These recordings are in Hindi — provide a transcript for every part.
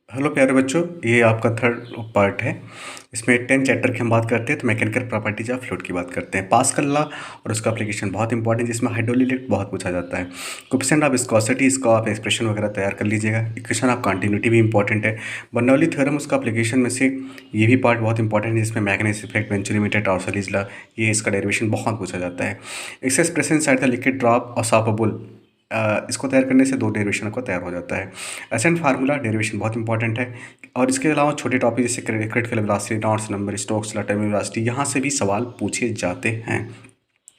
हेलो प्यारे बच्चों, ये आपका थर्ड पार्ट है। इसमें 10 चैप्टर की हम बात करते हैं तो मैकेनिकल प्रॉपर्टीज ऑफ फ्लूइड की बात करते हैं। पास्कल लॉ और उसका एप्लीकेशन बहुत इंपॉर्टेंट है, जिसमें हाइड्रोलिक बहुत पूछा जाता है। कोएफिशिएंट ऑफ विस्कोसिटी, इसका आप एक्सप्रेशन वगैरह तैयार कर लीजिएगा। इक्वेशन ऑफ कंटिन्यूटी भी इंपॉर्टेंट है। बर्नौली थ्योरम, उसका एप्लीकेशन में से ये भी पार्ट बहुत इंपॉर्टेंट है, जिसमें magnetic effect, venturi limited, Torricelli's law, ये इसका डेरिवेशन बहुत पूछा जाता है। Excess pressure inside the liquid drop और सॉल्वेबल, इसको तैयार करने से 2 डेरिवेशन को तैयार हो जाता है। एसेंट फार्मूला डेरिवेशन बहुत इंपॉर्टेंट है। और इसके अलावा छोटे टॉपिक जैसे critical velocity, knots number, Stokes law, terminal velocity, यहाँ से भी सवाल पूछे जाते हैं,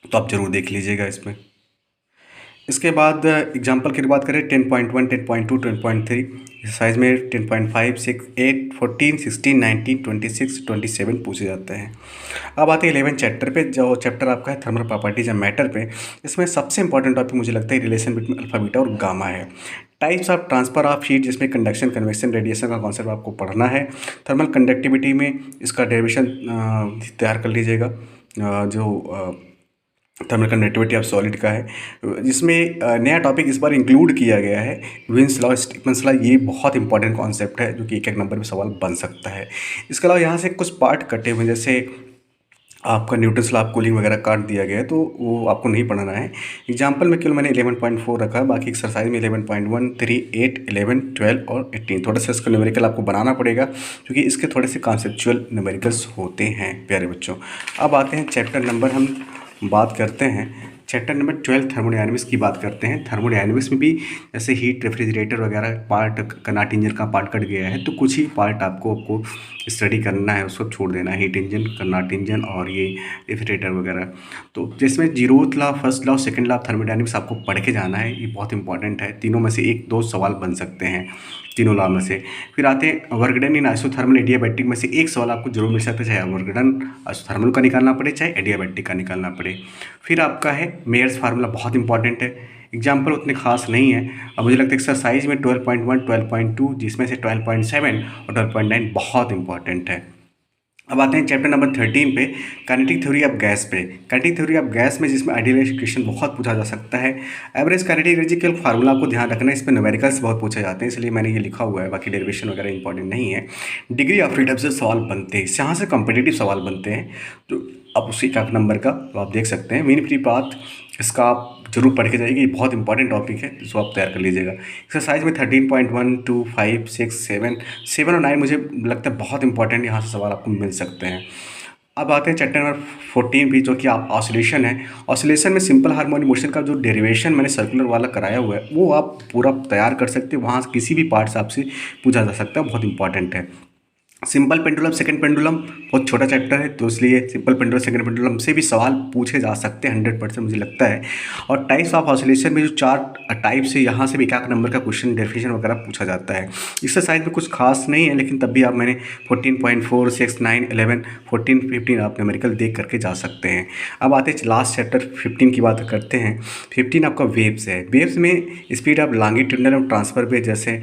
तो आप जरूर देख लीजिएगा इसमें। इसके बाद एग्जाम्पल की बात करें 10.1, 10.2, 10.3 साइज में 10.5, 6, 8, 14, 16, 19, 26, 27 पूछे जाते हैं। अब आते हैं 11 चैप्टर पे, जो चैप्टर आपका है थर्मल प्रॉपर्टीज एंड मैटर पे। इसमें सबसे इंपॉर्टेंट टॉपिक मुझे लगता है रिलेशन बिटवीन अल्फा बीटा और गामा है। Types of transfer of heat, जिसमें कंडक्शन, कन्वेक्शन, रेडिएशन का कॉन्सेप्ट आपको पढ़ना है। थर्मल कंडक्टिविटी में इसका डेरिवेशन तैयार कर लीजिएगा, जो थर्मल कंडक्टिविटी ऑफ सॉलिड का है, जिसमें नया टॉपिक इस बार इंक्लूड किया गया है विन्स लॉ, स्टीफन्स लॉ। ये बहुत इंपॉर्टेंट कॉन्सेप्ट है, जो कि एक नंबर में सवाल बन सकता है। इसके अलावा यहाँ से कुछ पार्ट कटे हुए, जैसे आपका न्यूटन्स लॉ ऑफ कूलिंग वगैरह काट दिया गया है, तो वो आपको नहीं पढ़ना है। एग्जाम्पल में केवल मैंने 11.4 रखा है, बाकी एक्सरसाइज में 11.1, 3, 8, 11, 12 और 18 थोड़ा सा इसका न्यूमेरिकल आपको बनाना पड़ेगा, क्योंकि इसके थोड़े से कॉन्सेप्चुअल न्यूमेरिकल्स होते हैं प्यारे बच्चों। अब आते हैं चैप्टर नंबर, हम बात करते हैं चैप्टर नंबर 12 थर्मोडायनामिक्स की बात करते हैं। थर्मोडायनामिक्स में भी जैसे हीट, रेफ्रिजरेटर वगैरह पार्ट, कर्नाट इंजन का पार्ट कट गया है, तो कुछ ही पार्ट आपको स्टडी करना है, उसको छोड़ देना है। हीट इंजन, कर्नाट इंजन और ये रेफ्रिजरेटर वगैरह, तो जिसमें zeroth law, first law, second law thermodynamics आपको पढ़ के जाना है। ये बहुत इंपॉर्टेंट है, तीनों में से 1-2 सवाल बन सकते हैं तीनों लॉ में से। फिर आते हैं work done in isothermal adiabatic, में से एक सवाल आपको जरूर मिल सकता है, चाहे वर्क डन आइसोथर्मल का निकालना पड़े, चाहे एडियाबैटिक का निकालना पड़े। फिर आपका है मेयर्स फार्मूला, बहुत इंपॉर्टेंट है। एग्जाम्पल उतने खास नहीं है। अब मुझे लगता है एक्सरसाइज में 12.1, 12.2, जिसमें से 12.7 और 12.9 बहुत इंपॉर्टेंट है। अब आते हैं चैप्टर नंबर 13 पे, काइनेटिक थ्योरी ऑफ गैस पे। काइनेटिक थ्योरी ऑफ गैस में, जिसमें आइडियल इक्वेशन बहुत पूछा जा सकता है। एवरेज काइनेटिक एनर्जी के फार्मूला को ध्यान रखना है, इसमें न्यूमेरिकल्स बहुत पूछे जाते हैं, इसलिए मैंने ये लिखा हुआ है, बाकी डेरिवेशन वगैरह इंपॉर्टेंट नहीं है। डिग्री ऑफ फ्रीडम से सवाल बनते हैं, यहाँ से कॉम्पिटिटिव सवाल बनते हैं, तो आप उसी का नंबर का तो आप देख सकते हैं। मीन फ्री पाथ, इसका आप जरूर पढ़ के जाइए, ये बहुत इंपॉर्टेंट टॉपिक है, जिसको आप तैयार कर लीजिएगा। एक्सरसाइज में 13.1, 2, 5, 6, 7 और 9 मुझे लगता है बहुत इंपॉर्टेंट, यहाँ से सवाल आपको मिल सकते हैं। अब आते हैं चैप्टर नंबर 14 भी, जो कि आप ऑसिलेशन है। ऑसिलेशन में सिंपल हार्मोनिक मोशन का जो डेरिवेशन मैंने सर्कुलर वाला कराया हुआ है, वो आप पूरा तैयार कर सकते हैं, वहाँ किसी भी पार्ट से आपसे पूछा जा सकता है, बहुत इंपॉर्टेंट है। सिंपल पेंडुलम, सेकंड पेंडुलम बहुत छोटा चैप्टर है, तो इसलिए सिंपल पेंडुलम, सेकंड पेंडुलम से भी सवाल पूछे जा सकते हैं 100% मुझे लगता है। और टाइप्स ऑफ ऑसिलेशन में जो 4 टाइप्स है, यहाँ से भी एक नंबर का क्वेश्चन, डेफिनेशन वगैरह पूछा जाता है। एक्सरसाइज में कुछ खास नहीं है, लेकिन तब भी आप मैंने 14.4, 6, 9, 11, 14, 15 आप न्यूमेरिकल देख करके जा सकते हैं। अब आते हैं लास्ट चैप्टर 15 की बात करते हैं। 15 आपका वेव्स है। वेव्स में स्पीड ऑफ लॉन्गिट्यूडनल और ट्रांसफर पे, जैसे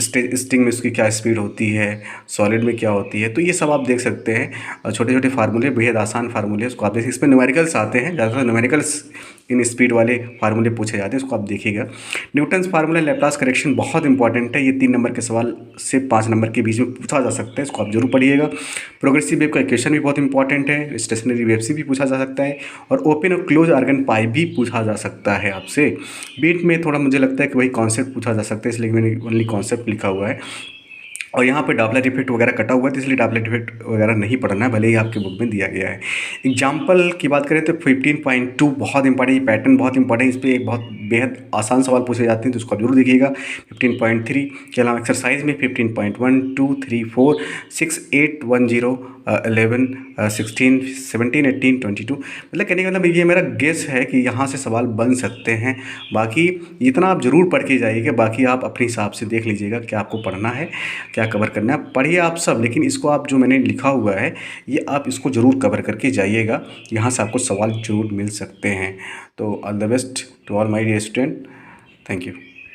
स्टिंग में उसकी क्या स्पीड होती है, सॉलिड में क्या होती है, तो ये सब आप देख सकते हैं। छोटे छोटे फार्मूले, बेहद आसान फार्मूले, उसको आप देख, इसमें न्यूमेरिकल्स आते हैं, ज़्यादातर न्यूमेरिकल्स इन स्पीड वाले फार्मूले पूछे जाते हैं, उसको आप देखिएगा। न्यूटन्स फार्मूला, लैप्लास करेक्शन बहुत इंपॉर्टेंट है, ये 3 नंबर के सवाल से 5 नंबर के बीच में पूछा जा सकता है, इसको आप जरूर पढ़िएगा। प्रोग्रेसिव वेव का इक्वेशन भी बहुत इंपॉर्टेंट है। स्टेशनरी वेव से भी पूछा जा सकता है, और ओपन और क्लोज आर्गन पाई भी पूछा जा सकता है आपसे। बीट में थोड़ा मुझे लगता है कि वही कॉन्सेप्ट पूछा जा सकता है, इसलिए मैंने ओनली कॉन्सेप्ट लिखा हुआ है। और यहाँ पे डॉपलर इफेक्ट वगैरह कटा हुआ है, तो इसलिए डॉपलर इफेक्ट वगैरह नहीं पढ़ना है, भले ही आपके बुक में दिया गया है। एग्जाम्पल की बात करें तो 15.2 बहुत इंपॉर्टेंट, ये पैटर्न बहुत इंपॉर्टेंट, इस पर एक बहुत बेहद आसान सवाल पूछे जाते हैं, तो उसको जरूर देखिएगा। 15.3 के अलावा एक्सरसाइज में 15.1, 2, 3, 4, 6, 8, 1, 0, 11, 16, 17, 18, 22, मतलब कहने का मतलब ये मेरा गेस है कि यहाँ से सवाल बन सकते हैं। बाकी इतना आप जरूर पढ़ के जाइएगा, बाकी आप अपने हिसाब से देख लीजिएगा क्या आपको पढ़ना है, क्या कवर करना है। पढ़िए आप सब, लेकिन इसको आप जो मैंने लिखा हुआ है, ये आप इसको ज़रूर कवर करके जाइएगा, यहाँ से आपको सवाल जरूर मिल सकते हैं। तो all the best to all my dear student, thank you.